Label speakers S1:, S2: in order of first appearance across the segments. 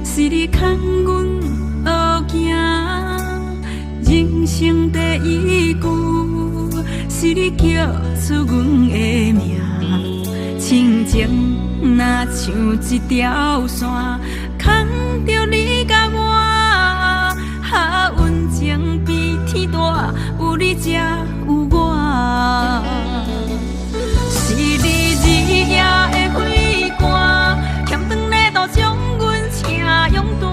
S1: 是你牵阮学行，人生第一句是你叫出阮的名。亲情若像一条线，牵着你甲我，运情比天大，有你才有我。是你日夜的花冠，欠长的路将阮请勇大，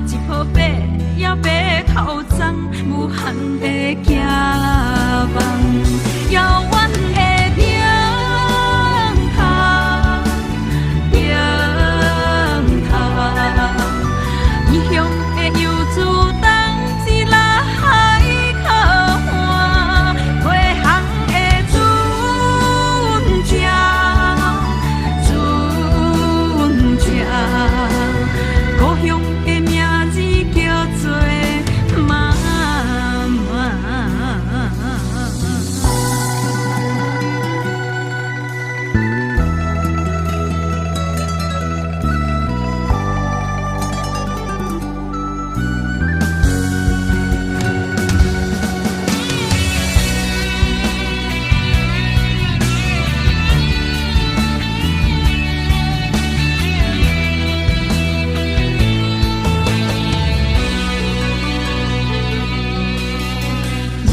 S1: 一抱白也白头鬃，无限的期望，遥远的。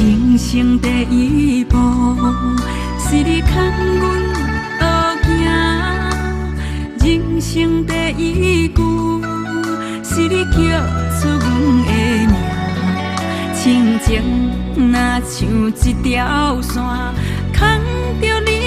S1: 人生第一步，是你牵阮学行；人生第一句，是你叫出阮的名。亲情若像一条线，牵着你。